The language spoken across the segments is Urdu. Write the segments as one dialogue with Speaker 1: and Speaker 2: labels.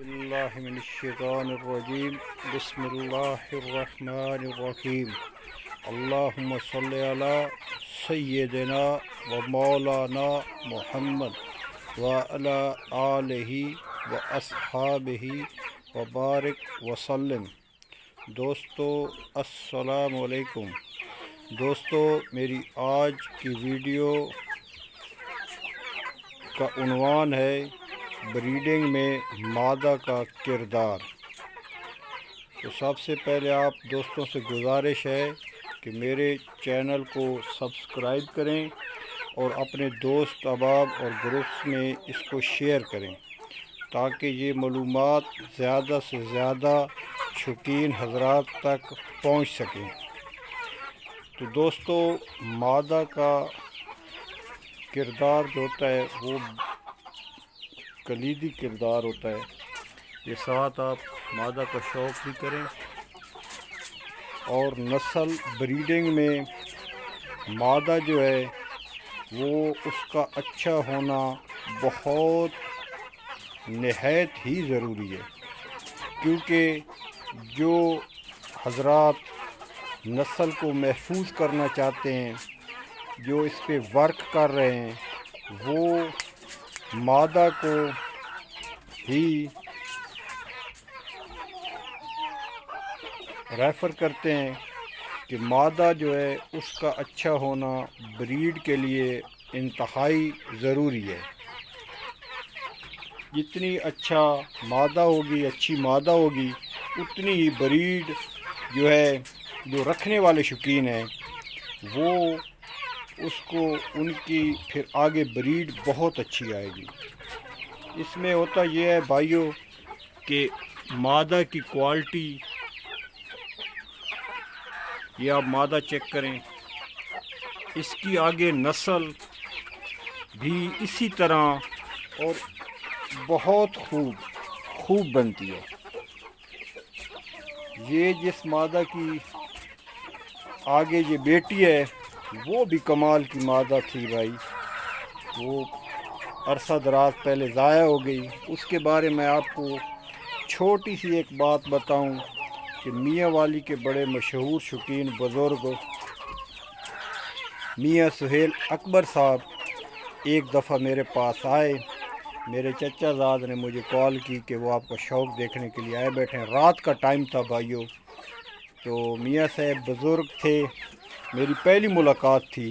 Speaker 1: باللہ من الشیطان الرجیم بسم اللہ الرحمن الرحیم اللہم صلی علی سیدنا و مولانا محمد وعلی آلہ و اصحابہ و بارک وسلم۔ دوستو السلام علیکم۔ دوستو میری آج کی ویڈیو کا عنوان ہے بریڈنگ میں مادہ کا کردار۔ تو سب سے پہلے آپ دوستوں سے گزارش ہے کہ میرے چینل کو سبسکرائب کریں اور اپنے دوست احباب اور گروپس میں اس کو شیئر کریں تاکہ یہ معلومات زیادہ سے زیادہ شوقین حضرات تک پہنچ سکیں۔ تو دوستو مادہ کا کردار جو ہوتا ہے وہ کلیدی کردار ہوتا ہے۔ یہ ساتھ آپ مادہ کا شوق بھی کریں اور نسل بریڈنگ میں مادہ جو ہے وہ اس کا اچھا ہونا بہت نہایت ہی ضروری ہے، کیونکہ جو حضرات نسل کو محفوظ کرنا چاہتے ہیں، جو اس پہ ورک کر رہے ہیں، وہ مادہ کو ہی ریفر کرتے ہیں کہ مادہ جو ہے اس کا اچھا ہونا بریڈ کے لیے انتہائی ضروری ہے۔ جتنی اچھا مادہ ہوگی، اچھی مادہ ہوگی، اتنی ہی بریڈ جو ہے جو رکھنے والے شوقین ہیں وہ اس کو ان کی پھر آگے بریڈ بہت اچھی آئے گی۔ اس میں ہوتا یہ ہے بھائیوں کہ مادہ کی کوالٹی، یہ آپ مادہ چیک کریں، اس کی آگے نسل بھی اسی طرح اور بہت خوب بنتی ہے۔ یہ جس مادہ کی آگے یہ بیٹی ہے وہ بھی کمال کی مادہ تھی بھائی، وہ عرصہ دراز پہلے ضائع ہو گئی۔ اس کے بارے میں آپ کو چھوٹی سی ایک بات بتاؤں کہ میاں والی کے بڑے مشہور شوقین بزرگ میاں سہیل اکبر صاحب ایک دفعہ میرے پاس آئے۔ میرے چچا زاد نے مجھے کال کی کہ وہ آپ کا شوق دیکھنے کے لیے آئے بیٹھے ہیں۔ رات کا ٹائم تھا بھائیوں، تو میاں صاحب بزرگ تھے، میری پہلی ملاقات تھی،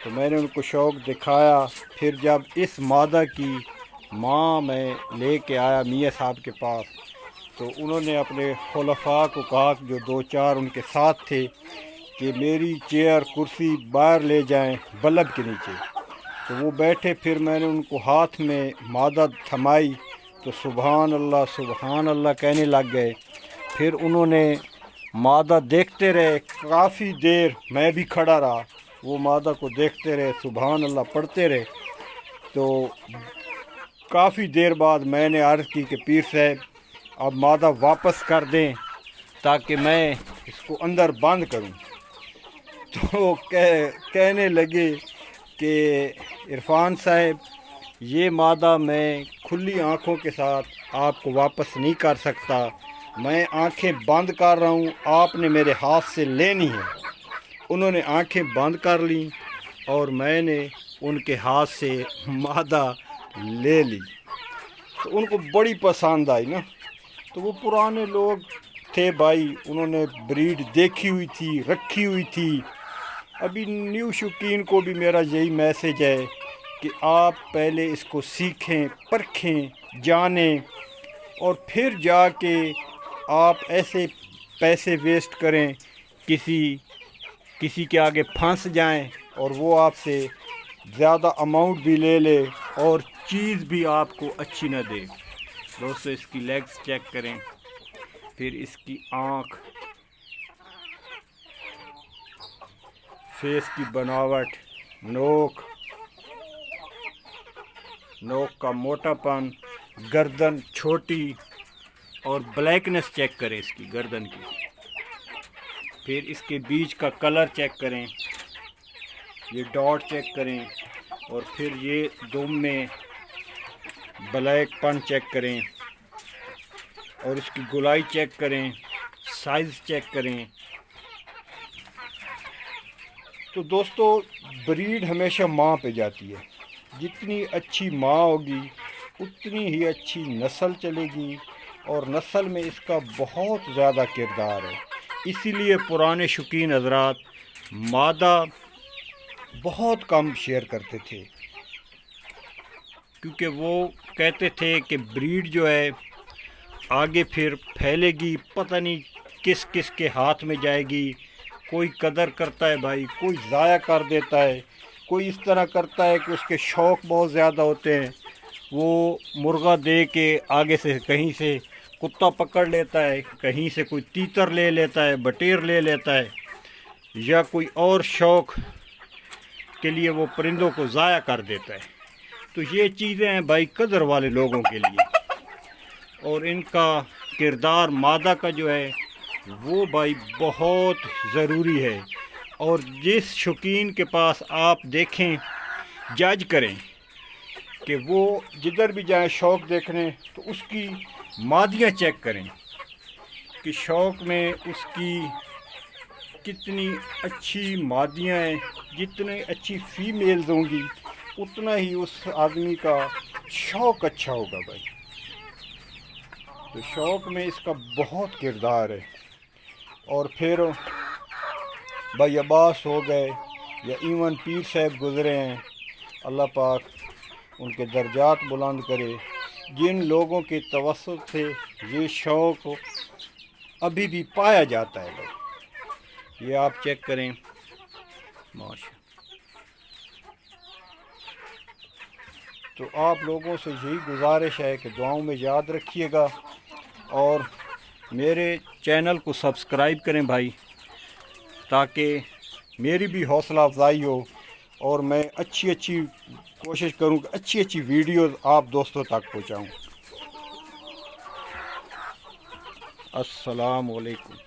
Speaker 1: تو میں نے ان کو شوق دکھایا۔ پھر جب اس مادہ کی ماں میں لے کے آیا میاں صاحب کے پاس، تو انہوں نے اپنے خلفاء کو کہا کہ جو دو چار ان کے ساتھ تھے کہ میری چیئر کرسی باہر لے جائیں بلب کے نیچے۔ تو وہ بیٹھے، پھر میں نے ان کو ہاتھ میں مادہ تھمائی تو سبحان اللہ کہنے لگ گئے۔ پھر انہوں نے مادہ دیکھتے رہے کافی دیر، میں بھی کھڑا رہا، وہ مادہ کو دیکھتے رہے، سبحان اللہ پڑھتے رہے۔ تو کافی دیر بعد میں نے عرض کی کہ پیر صاحب اب مادہ واپس کر دیں تاکہ میں اس کو اندر بند کروں۔ تو کہنے لگے کہ عرفان صاحب یہ مادہ میں کھلی آنکھوں کے ساتھ آپ کو واپس نہیں کر سکتا، میں آنکھیں بند کر رہا ہوں، آپ نے میرے ہاتھ سے لینی ہے۔ انہوں نے آنکھیں بند کر لیں اور میں نے ان کے ہاتھ سے مادہ لے لی، تو ان کو بڑی پسند آئی نا۔ تو وہ پرانے لوگ تھے بھائی، انہوں نے بریڈ دیکھی ہوئی تھی، رکھی ہوئی تھی۔ ابھی نیو شوقین کو بھی میرا یہی میسیج ہے کہ آپ پہلے اس کو سیکھیں، پرکھیں، جانیں، اور پھر جا کے آپ ایسے پیسے ویسٹ کریں، کسی کے آگے پھنس جائیں اور وہ آپ سے زیادہ اماؤنٹ بھی لے لے اور چیز بھی آپ کو اچھی نہ دے۔ دوستو اس کی لیگز چیک کریں، پھر اس کی آنکھ، فیس کی بناوٹ، نوک کا موٹا پن، گردن چھوٹی، اور بلیکنس چیک کریں اس کی گردن کی۔ پھر اس کے بیچ کا کلر چیک کریں، یہ ڈاٹ چیک کریں، اور پھر یہ دم میں بلیک پن چیک کریں۔ اور اس کی گولائی چیک کریں، سائز چیک کریں۔ تو دوستو بریڈ ہمیشہ ماں پہ جاتی ہے، جتنی اچھی ماں ہوگی اتنی ہی اچھی نسل چلے گی، اور نسل میں اس کا بہت زیادہ کردار ہے۔ اسی لیے پرانے شوقین حضرات مادہ بہت کم شیئر کرتے تھے، کیونکہ وہ کہتے تھے کہ بریڈ جو ہے آگے پھر پھیلے گی، پتہ نہیں کس کس کے ہاتھ میں جائے گی۔ کوئی قدر کرتا ہے بھائی، کوئی ضائع کر دیتا ہے، کوئی اس طرح کرتا ہے کہ اس کے شوق بہت زیادہ ہوتے ہیں، وہ مرغہ دے کے آگے سے کہیں سے کتا پکڑ لیتا ہے، کہیں سے کوئی تیتر لے لیتا ہے، بٹیر لے لیتا ہے، یا کوئی اور شوق کے لیے وہ پرندوں کو ضائع کر دیتا ہے۔ تو یہ چیزیں ہیں بھائی قدر والے لوگوں کے لیے، اور ان کا کردار مادہ کا جو ہے وہ بھائی بہت ضروری ہے۔ اور جس شوقین کے پاس آپ دیکھیں، جج کریں کہ وہ جدھر بھی جائیں شوق دیکھنے، تو اس کی مادیاں چیک کریں کہ شوق میں اس کی کتنی اچھی مادیاں ہیں۔ جتنی اچھی فیمیلز ہوں گی اتنا ہی اس آدمی کا شوق اچھا ہوگا بھائی۔ تو شوق میں اس کا بہت کردار ہے۔ اور پھر بھائی عباس ہو گئے یا ایون پیر صاحب گزرے ہیں، اللہ پاک ان کے درجات بلند کرے، جن لوگوں کے توسط سے یہ شوق ابھی بھی پایا جاتا ہے بھائی، یہ آپ چیک کریں ماشاء۔ تو آپ لوگوں سے یہی گزارش ہے کہ دعاؤں میں یاد رکھیے گا، اور میرے چینل کو سبسکرائب کریں بھائی، تاکہ میری بھی حوصلہ افزائی ہو، اور میں اچھی کوشش کروں کہ اچھی ویڈیوز آپ دوستوں تک پہنچاؤں۔ السلام علیکم۔